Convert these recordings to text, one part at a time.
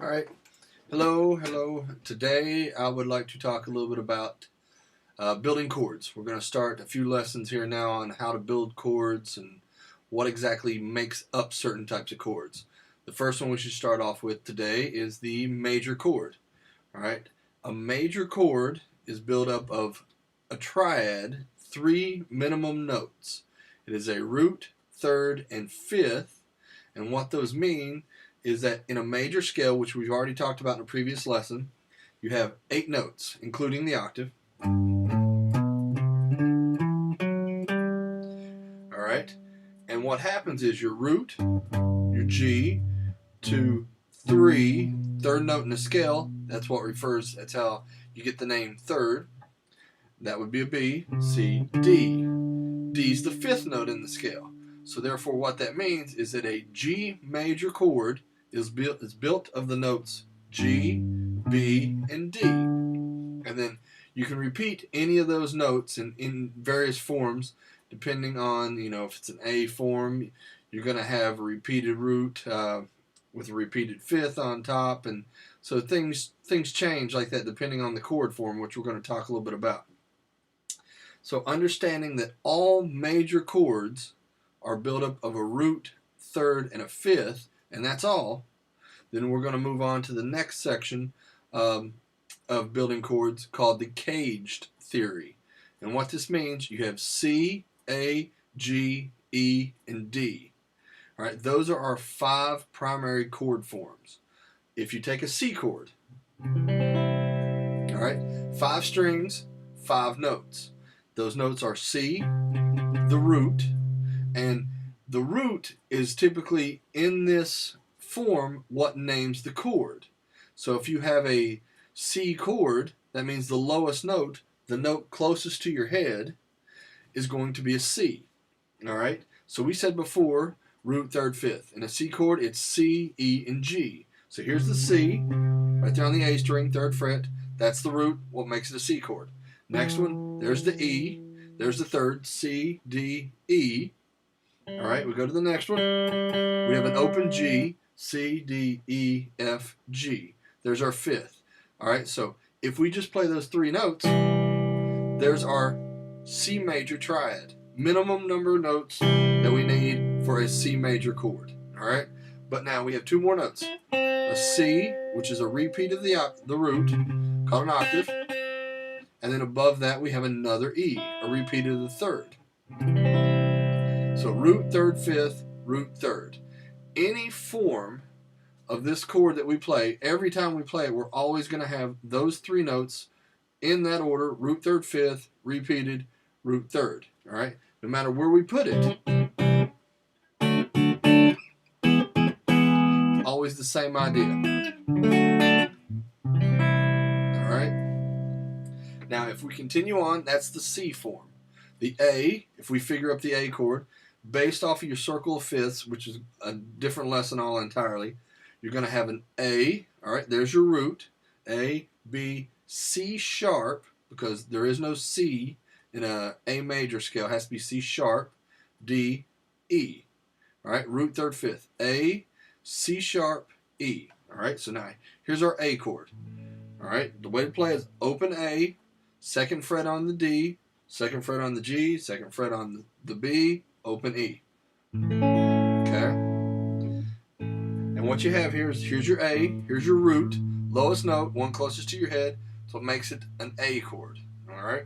All right. Hello. Today I would like to talk a little bit about building chords. We're going to start a few lessons here now on how to build chords and what exactly makes up certain types of chords. The first one we should start off with today is the major chord. All right. A major chord is built up of a triad, 3 minimum notes. It is a root, third, and fifth. And what those mean is that in a major scale, which we've already talked about in a previous lesson, you have 8 notes, including the octave. All right. And what happens is your root, your G, 2, 3, third note in the scale. That's how you get the name third. That would be a B, C, D. D is the 5th note in the scale. So therefore what that means is that a G major chord is built of the notes G, B, and D. And then you can repeat any of those notes in various forms depending on, if it's an A form, you're going to have a repeated root with a repeated 5th on top. And so things change like that depending on the chord form, which we're going to talk a little bit about. So understanding that all major chords are built up of a root, third, and a 5th, and that's all, then we're going to move on to the next section of building chords called the CAGED theory. And what this means, you have C, A, G, E, and D. All right, those are our 5 primary chord forms. If you take a C chord, all right, 5 strings, 5 notes. Those notes are C, the root, and the root is typically in this form what names the chord. So if you have a C chord, that means the lowest note, the note closest to your head, is going to be a C. All right? So we said before, root, third, fifth. In a C chord, it's C, E, and G. So here's the C, right there on the A string, 3rd fret. That's the root, what makes it a C chord. Next one, there's the E. There's the 3rd, C, D, E. All right, we go to the next one. We have an open G, C, D, E, F, G. There's our 5th. All right, so if we just play those 3 notes, there's our C major triad. Minimum number of notes that we need for a C major chord. All right, but now we have 2 more notes. A C, which is a repeat of the root, called an octave. And then above that we have another E, a repeat of the 3rd. So root, 3rd, 5th, root, 3rd. Any form of this chord that we play, every time we play it, we're always going to have those 3 notes in that order, root, 3rd, 5th, repeated, root, 3rd. All right? No matter where we put it, always the same idea. All right? Now, if we continue on, that's the C form. The A, if we figure up the A chord, based off of your circle of fifths, which is a different lesson all entirely, you're going to have an A. All right, there's your root. A, B, C sharp, because there is no C in a A major scale. It has to be C sharp, D, E. All right, root, 3rd, 5th. A, C sharp, E. All right, so now here's our A chord. All right, the way to play is open A, 2nd fret on the D, 2nd fret on the G, 2nd fret on the B, open E. Okay? And what you have here is, here's your A, here's your root, lowest note, one closest to your head, so it makes it an A chord. All right?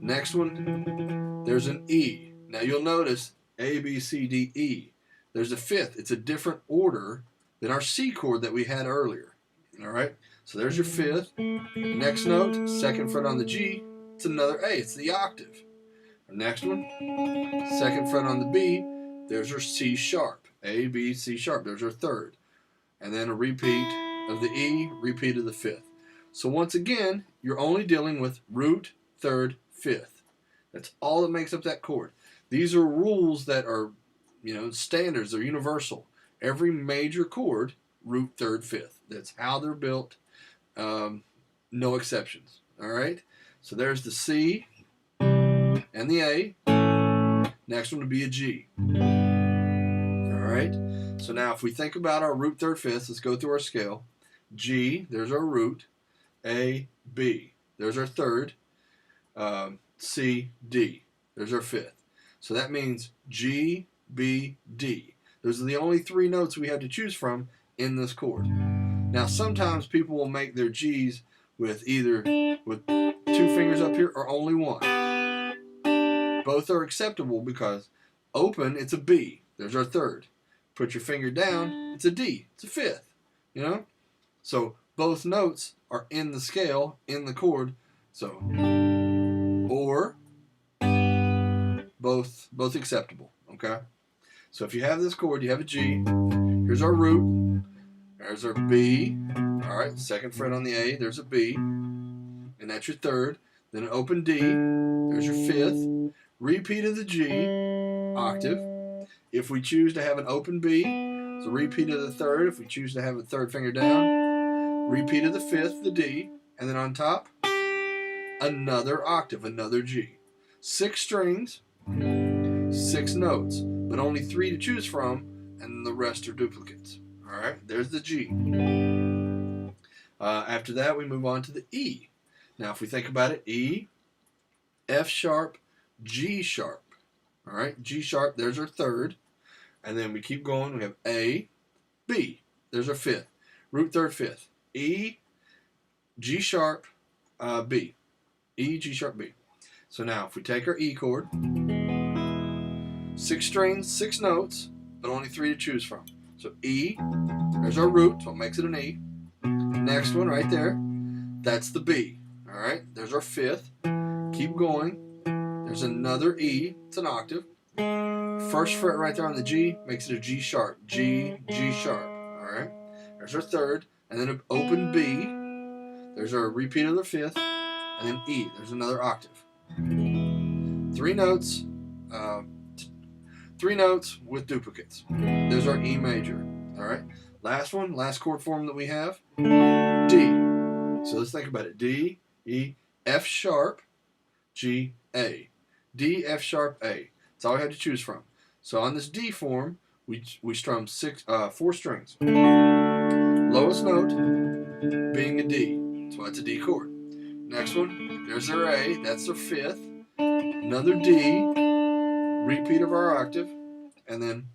Next one, there's an E. Now you'll notice A, B, C, D, E. There's a 5th. It's a different order than our C chord that we had earlier. All right? So there's your 5th. Next note, 2nd fret on the G, it's another A, it's the octave. Our next one, 2nd fret on the B, there's our C sharp. A, B, C sharp, there's our 3rd. And then a repeat of the E, repeat of the 5th. So once again, you're only dealing with root, 3rd, 5th. That's all that makes up that chord. These are rules that are, standards, they're universal. Every major chord, root, 3rd, 5th. That's how they're built. No exceptions. All right? So there's the C and the A. Next one would be a G. All right? So now if we think about our root, 3rd, 5th, let's go through our scale. G, there's our root. A, B, there's our third. C, D, there's our fifth. So that means G, B, D. Those are the only three notes we have to choose from in this chord. Now sometimes people will make their G's with with two fingers up here or only one. Both are acceptable because open, it's a B. There's our third. Put your finger down, it's a D. It's a fifth. You know? So both notes are in the scale, in the chord. So, or both acceptable. Okay? So if you have this chord, you have a G. Here's our root. There's our B. All right, second fret on the A. There's a B. And that's your third. Then an open D. There's your fifth. Repeat of the G, octave. If we choose to have an open B, it's a repeat of the third. If we choose to have a third finger down, repeat of the fifth, the D. And then on top, another octave, another G. 6 strings, 6 notes, but only 3 to choose from, and the rest are duplicates. All right, there's the G. After that, we move on to the E. Now, if we think about it, E, F sharp, G sharp. All right, G sharp, there's our third. And then we keep going. We have A, B. There's our fifth. Root third, fifth. E, G sharp, B. E, G sharp, B. So now, if we take our E chord, 6 strings, 6 notes, but only 3 to choose from. So E, there's our root, so it makes it an E. Next one right there, that's the B. All right, there's our fifth. Keep going. There's another E, it's an octave. First fret right there on the G makes it a G sharp. G, G sharp. All right, there's our third, and then an open B. There's our repeat of the fifth, and then E. There's another octave. 3 notes. 3 notes with duplicates. There's our E major. All right. Last one, last chord form that we have, D. So let's think about it. D, E, F sharp, G, A. D, F sharp, A. That's all we had to choose from. So on this D form, we strum 4 strings. Lowest note being a D. So that's a D chord. Next one, there's their A. That's their fifth. Another D. Repeat of our octave. And then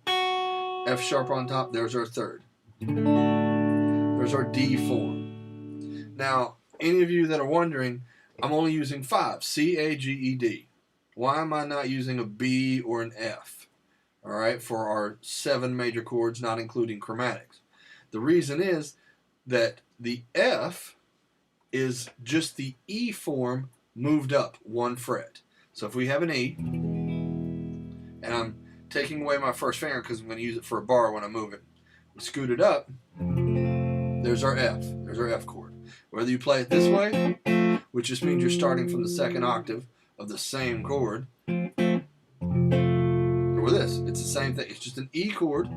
F sharp on top. There's our third. There's our D form. Now, any of you that are wondering, I'm only using 5. C, A, G, E, D. Why am I not using a B or an F? All right, for our 7 major chords, not including chromatics. The reason is that the F is just the E form moved up 1 fret. So if we have an E, and I'm taking away my first finger because I'm going to use it for a bar when I move it, we scoot it up, there's our F. There's our F chord. Whether you play it this way, which just means you're starting from the second octave of the same chord, or with this, it's the same thing. It's just an E chord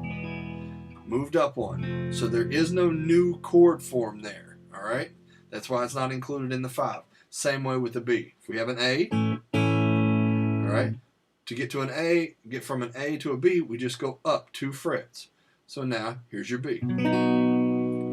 moved up 1. So there is no new chord form there. All right? That's why it's not included in the 5. Same way with the B. If we have an A, all right, to get to an A, get from an A to a B, we just go up 2 frets. So now, here's your B.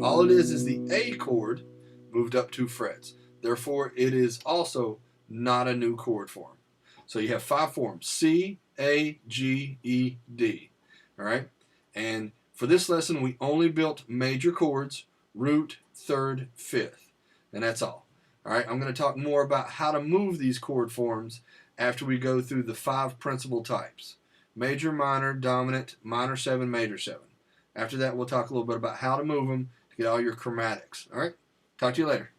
All it is the A chord moved up 2 frets. Therefore, it is also not a new chord form. So you have 5 forms: C, A, G, E, D. All right? And for this lesson, we only built major chords, root, third, fifth. And that's all. All right? I'm going to talk more about how to move these chord forms after we go through the 5 principal types: major, minor, dominant, minor 7, major 7. After that, we'll talk a little bit about how to move them to get all your chromatics. All right? Talk to you later.